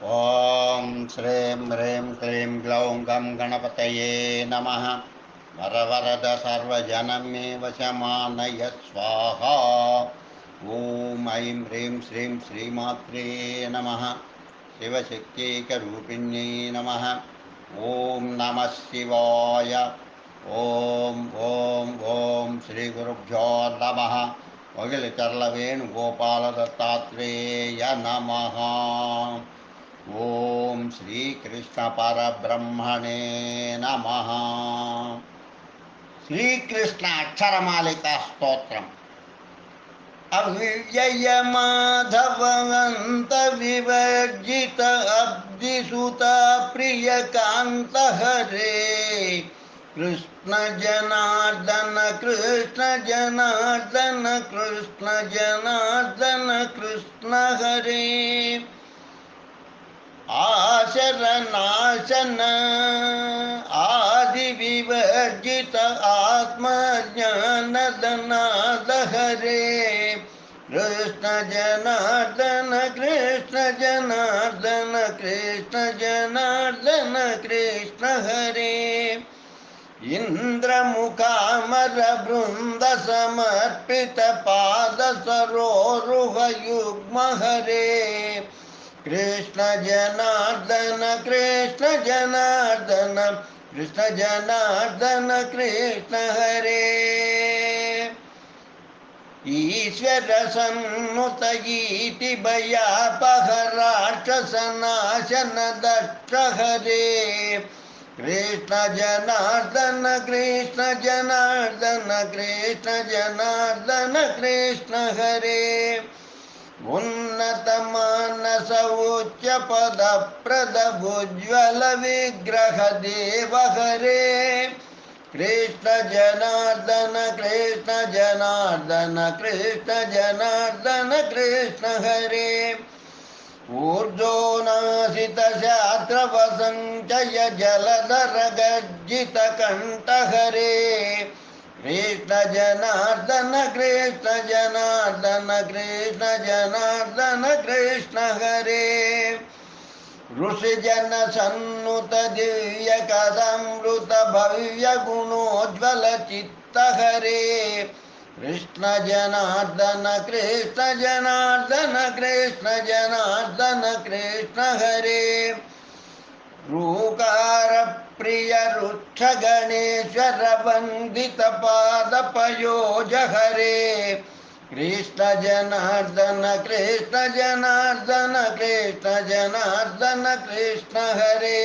ओम श्रीं ह्रीं क्लीं ग्लौं गं गणपतये नमः। वरवरद सर्वजनं मे वशमानय स्वाहा। ॐ ऐं ह्रीं श्रीं श्रीमात्रे नमः। शिवशक्त्यैकरूपिण्यै नमः। ॐ नमः शिवाय। ॐ ॐ ॐ श्रीगुरुभ्यो नमः। मोगिलचर्लवेणुगोपालदत्तात्रेय नमः। ओम श्री कृष्ण परब्रह्मणे नमः। श्रीकृष्ण अक्षरमालिका स्तोत्रम्। अव्यय माधवन्त विवर्जित अब्धिसुत प्रियकान्त हरे कृष्ण जनार्दन कृष्ण जनार्दन कृष्ण जनार्दन कृष्ण हरे आशरनाशन आदि विवर्जित आत्मज्ञानदनाद हरे कृष्ण जनार्दन कृष्ण जनार्दन कृष्ण जनार्दन कृष्ण हरे इंद्रमुखामर बृंद समर्पित पाद सरोरुह युग्म हरे कृष्ण जनार्दन कृष्ण जनार्दन कृष्ण जनार्दन कृष्ण हरे ईश्वर सन्नुत इति भयापह राक्षसनाशन दक्ष हरे कृष्ण जनार्दन कृष्ण जनार्दन कृष्ण जनार्दन कृष्ण हरे उन्नत मानस उच्च पद प्रद भुज्वल विग्रह देव हरे कृष्ण जनार्दन कृष्ण जनार्दन कृष्ण जनार्दन कृष्ण हरे ऊर्ध्वोनासित शास्त्र वसंचय जलधर गर्जित कंठ हरे कृष्ण जनार्दन कृष्ण जनार्दन कृष्ण जनार्दन कृष्ण हरे ऋषिजन सन्नुत दिव्य कदामृत भव्य गुणोज्वल चित्त हरे कृष्ण जनार्दन कृष्ण जनार्दन कृष्ण जनार्दन कृष्ण हरे रूकार प्रिय रुक्ष गणेश्वर वंदित पाद पयोज हरे कृष्ण जनार्दन कृष्ण जनार्दन कृष्ण जनार्दन कृष्ण हरे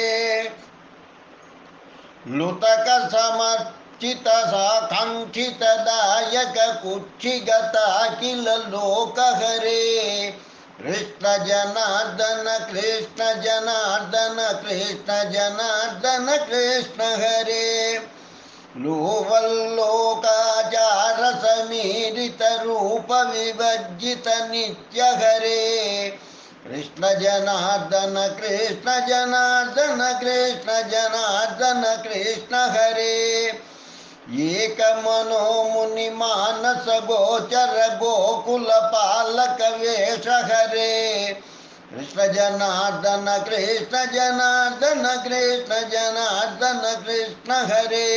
लुतक समर्चित साकांक्षित दायक कुक्षिगता किल लोक हरे कृष्ण जनार्दन कृष्ण जनार्दन कृष्ण जनार्दन कृष्ण हरे लोवल्लोकाचार समीरित रूप विवर्जित नित्य हरे कृष्ण जनार्दन कृष्ण जनार्दन कृष्ण जनार्दन कृष्ण हरे एक मनो मुनि मानस गोचर गोकुल पालक वेश हरे कृष्ण जनार्दन कृष्ण जनार्दन कृष्ण जनार्दन कृष्ण हरे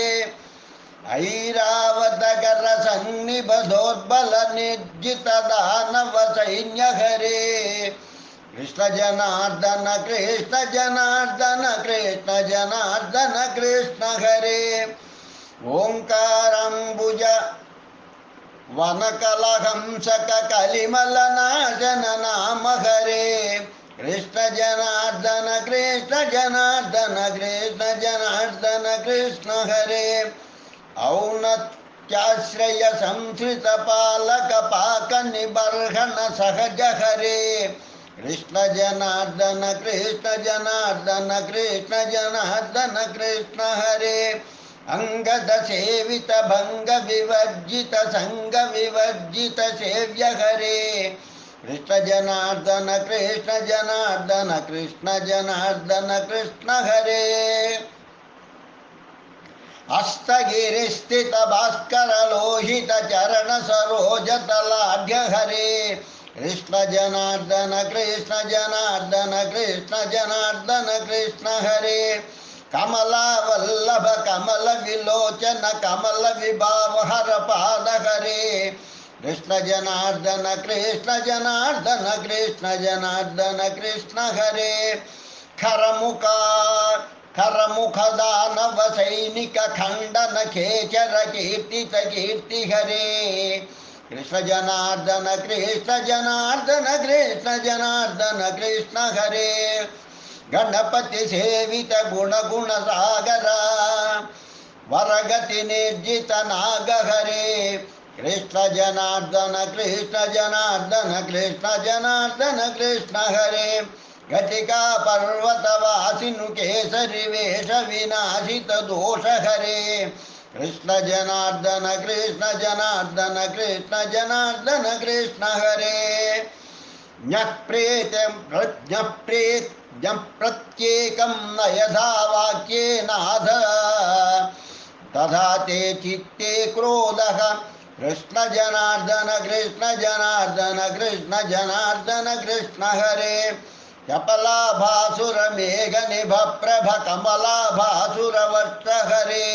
ऐरावतकर सन्निबधोद्बल निर्जित दानव सैन्य हरे कृष्ण जनार्दन कृष्ण जनार्दन कृष्ण जनार्दन कृष्ण हरे ओंकारांबुज वनकलहंसक कलिमलनाशन नाम हरे कृष्ण जनार्दन कृष्ण जनार्दन कृष्ण जनार्दन कृष्ण हरे औन्नत्याश्रय संश्रित पालक पाक निबर्हन सहज हरे कृष्ण जनार्दन कृष्ण जनार्दन कृष्ण जनार्दन कृष्ण हरे अंगद सेवित भंग विवर्जित संग विवर्जित सेव्य हरे कृष्ण जनार्दन कृष्ण जनार्दन कृष्ण जनार्दन कृष्ण हरे हस्तगिरिस्थित भास्कर लोहित चरण सरोज तलाढ्य हरे कृष्ण जनार्दन कृष्ण जनार्दन कृष्ण जनार्दन कृष्ण हरे कमला वल्लभ कमल विलोचन कमल विभाव हर पाद हरे कृष्ण जनार्दन कृष्ण जनार्दन कृष्ण जनार्दन कृष्ण हरे खरमुखा खरमुख दानव सैनिक खंडन खेचर कीर्तित कीर्ति हरे कृष्ण जनार्दन कृष्ण जनार्दन कृष्ण जनार्दन कृष्ण हरे गणपति सेवित गुण गुण सागर वरगति निर्जित नाग हरे कृष्ण जनार्दन कृष्ण जनार्दन कृष्ण जनार्दन कृष्ण हरे घटिका पर्वत वासिनु केसरी वेश विनाशित दोष हरे कृष्ण जनार्दन कृष्ण जनार्दन कृष्ण जनार्दन कृष्ण हरे प्रत्येकं न यथा वाक्ये नाथ तथा ते चित्ते क्रोधः कृष्ण जनार्दन कृष्ण जनार्दन कृष्ण जनार्दन कृष्ण हरे चपलाभासुर मेघ निभ प्रभ कमलाभासुर वत्स हरे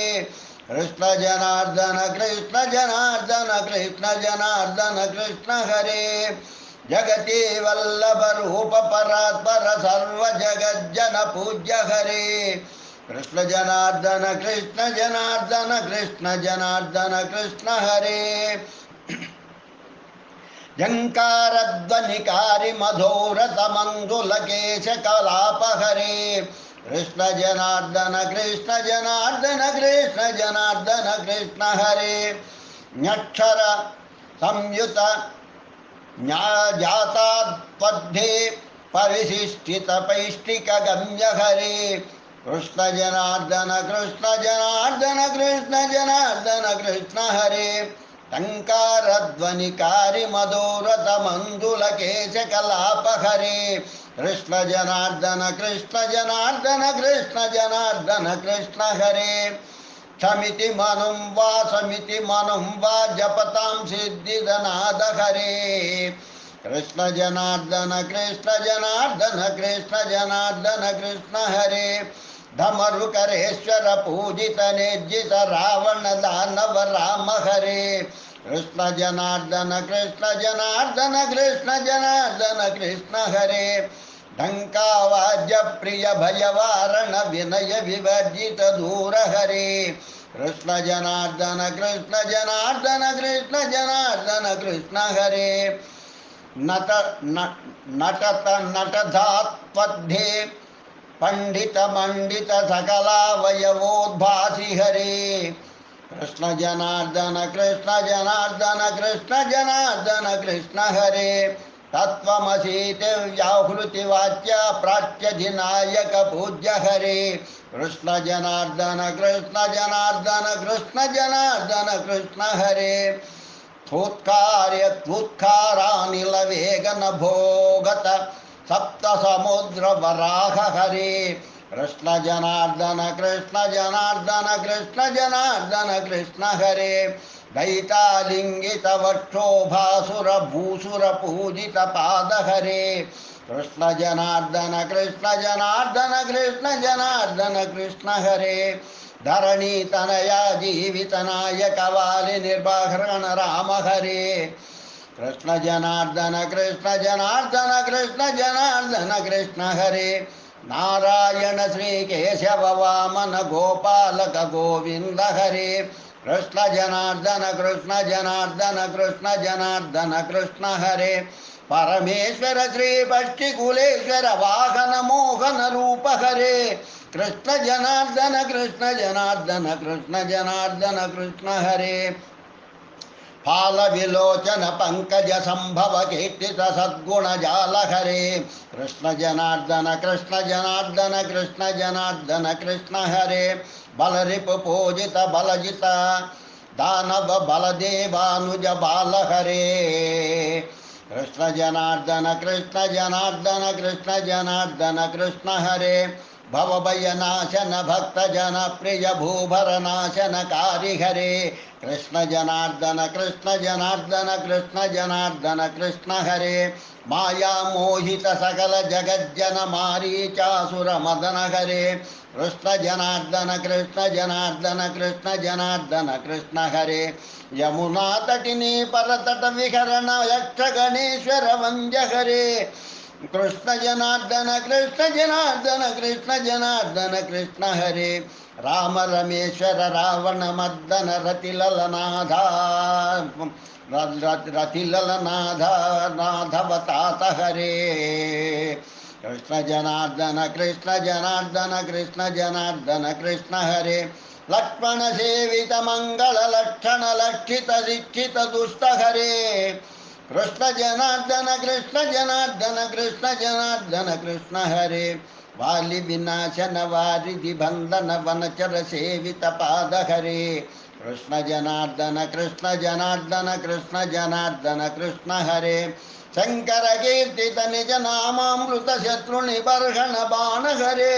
कृष्ण जनार्दन कृष्ण जनार्दन कृष्ण जनार्दन कृष्ण हरे जगति वल्लभ रूप परात्पर सर्व जगज्जन पूज्य हरे कृष्ण जनार्दन कृष्ण जनार्दन कृष्ण जनार्दन कृष्ण हरे झंकारध्वनिकारी मधुरत मंगुलकेश कलाप हरे कृष्ण जनार्दन कृष्ण जनार्दन कृष्ण जनार्दन कृष्ण हरे न्यक्षर संयुत जाताद्वध्ये परिशिष्टित पैष्टिक गम्य हरे कृष्ण जनार्दन कृष्ण जनार्दन कृष्ण जनार्दन कृष्ण हरे टंकारध्वनिकारी मधुरत मंजुल केश कलाप हरे कृष्ण जनार्दन कृष्ण जनार्दन कृष्ण जनार्दन कृष्ण हरे क्षमिति मनुं वा समिति मनुं वा जपतां सिद्धिदनाद हरे कृष्ण जनार्दन कृष्ण जनार्दन कृष्ण जनार्दन कृष्ण हरे धमरुकरेश्वर पूजित निर्जित रावण दानव राम हरे कृष्ण जनार्दन कृष्ण जनार्दन कृष्ण जनार्दन कृष्ण हरे ढंकावाद्य प्रिय भयवारण विनय विवर्जित दूर हरे कृष्ण जनार्दन कृष्ण जनार्दन कृष्ण जनार्दन कृष्ण हरे नट नटत नटधात्पध्ये पंडित मंडित सकलावयवोद्भासि हरे कृष्ण जनार्दन कृष्ण जनार्दन कृष्ण जनार्दन कृष्ण हरे तत्वमसीति व्याहृति वाच्य प्राच्यधिनायक पूज्य हरे कृष्ण जनार्दन कृष्ण जनार्दन कृष्ण जनार्दन कृष्ण हरे थूत्कार्य थूत्कारानिल वेगन भोगत सप्त समुद्र वराह हरे कृष्ण जनार्दन कृष्ण जनार्दन कृष्ण जनार्दन कृष्ण हरे दैतालिंगित वक्षोभासुर भूसुर पूजित पाद हरे कृष्ण जनार्दन कृष्ण जनार्दन कृष्ण जनार्दन कृष्ण हरे धरणी तनया जीवित नायक वाली निर्वाहरण राम हरे कृष्ण जनार्दन कृष्ण जनार्दन कृष्ण जनार्दन कृष्ण हरे नारायण श्री केशव वामन गोपालक गोविंद हरे कृष्ण जनार्दन कृष्ण जनार्दन कृष्ण जनार्दन कृष्ण हरे परमेश्वर श्री पष्टिकुलेश्वर वाहन मोहन रूप हरे कृष्ण जनार्दन कृष्ण जनार्दन कृष्ण जनार्दन कृष्ण हरे फाल विलोचन पंकज संभव कीर्तित सद्गुण जाल हरे कृष्ण जनार्दन कृष्ण जनार्दन कृष्ण जनार्दन कृष्ण हरे बल रिप पूजित बलजित दानव बलदेवानुज बाल हरे कृष्ण जनार्दन कृष्ण जनार्दन कृष्ण जनार्दन कृष्ण हरे भवभयनाशन भक्तजनप्रिय भूभरनाशनकारि हरे कृष्ण जनार्दन कृष्ण जनार्दन कृष्ण जनार्दन कृष्ण हरे माया मोहित सकल जगज्जन मारीचासुर मदन हरे कृष्ण जनार्दन कृष्ण जनार्दन कृष्ण जनार्दन कृष्ण हरे यमुना तटिनी परतट विहरण यक्ष गणेश्वर वंद्य हरे कृष्ण जनार्दन कृष्ण जनार्दन कृष्ण जनार्दन कृष्ण हरे राम रमेश्वर रावण मद्दन रतिललनाधा रतिललनाधा नाधवतात हरे कृष्ण जनार्दन कृष्ण जनार्दन कृष्ण जनार्दन कृष्ण हरे लक्ष्मण सेवित मंगल लक्षण लक्षित दीक्षित दुष्ट हरे कृष्ण जनार्दन कृष्ण जनार्दन कृष्ण जनार्दन कृष्ण हरे वाली विनाशन वारिधि बंधन वनचर सेवित पाद हरे कृष्ण जनार्दन कृष्ण जनार्दन कृष्ण जनार्दन कृष्ण हरे शंकर कीर्तित निज नामामृत शत्रु निबर्हण बाण हरे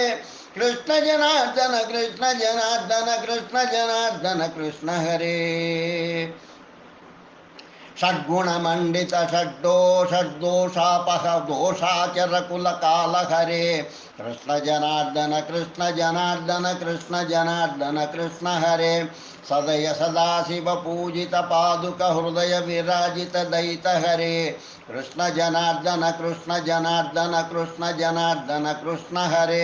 कृष्ण जनार्दन कृष्ण जनार्दन कृष्ण जनार्दन कृष्ण हरे षड्गुणमण्डित षड्दोषापह दोषाचर कुल काल हरे कृष्ण जनार्दन कृष्ण जनार्दन कृष्ण जनार्दन कृष्ण हरे सदय सदाशिव पूजित पादुक हृदय विराजित दयित हरे कृष्ण जनार्दन कृष्ण जनार्दन कृष्ण जनार्दन कृष्ण हरे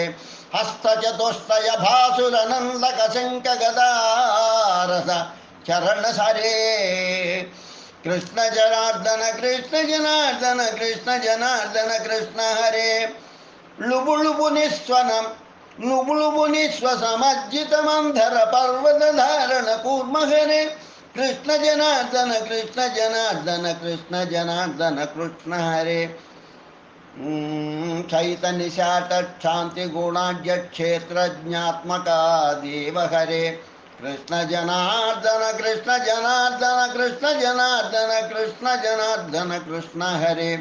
हस्तचतुष्टय भासुर नंदक शंख गदारस चरण हरे कृष्ण जनार्दन कृष्ण जनार्दन कृष्ण जनार्दन कृष्ण हरे लुबुलुबु निस्वनम नुबुलुबु निस्वसमज्जित मंधर पर्वत धारण कूर्म हरे कृष्ण जनार्दन कृष्ण जनार्दन कृष्ण जनार्दन कृष्ण हरे चैतन्य शांति गुणाढ्य क्षेत्र ज्ञात्मका देव हरे कृष्ण जनार्दन कृष्ण जनार्दन कृष्ण जनार्दन कृष्ण जनार्दन कृष्ण हरे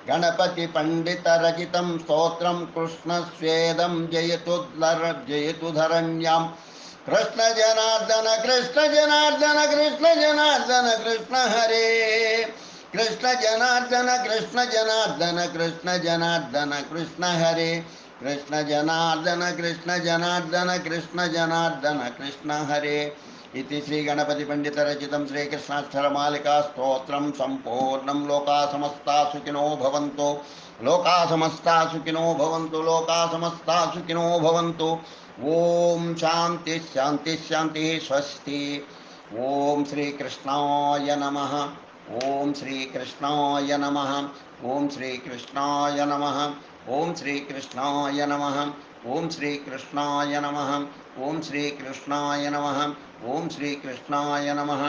गणपति पंडित रचितं स्तोत्रं कृष्ण स्वेदं जयतु धरण्यां कृष्ण जनार्दन कृष्ण जनार्दन कृष्ण जनार्दन कृष्ण हरे कृष्ण जनार्दन कृष्ण जनार्दन कृष्ण जनार्दन कृष्ण हरे कृष्ण जनार्दन कृष्ण जनार्दन कृष्ण जनार्दन कृष्ण हरे इति श्री गणपति पंडित रचितं श्रीकृष्णाक्षरमालिका स्तोत्रं संपूर्णं लोका समस्ता सुखिनो भवन्तु लोका समस्ता सुखिनो भवन्तु लोका समस्ता सुखिनो भवन्तु ओम शांति शांति शांति स्वस्ति ओम श्री कृष्णाय नमः ओम श्री कृष्णाय नमः ओम श्री कृष्णाय नमः ओम श्री कृष्णाय नमः ओम श्री कृष्णाय नमः ओम श्री कृष्णाय नमः ओम श्री कृष्णाय नमः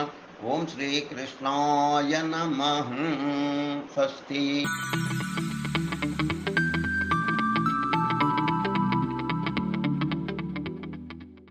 ओम श्री कृष्णाय नमः स्वस्ति।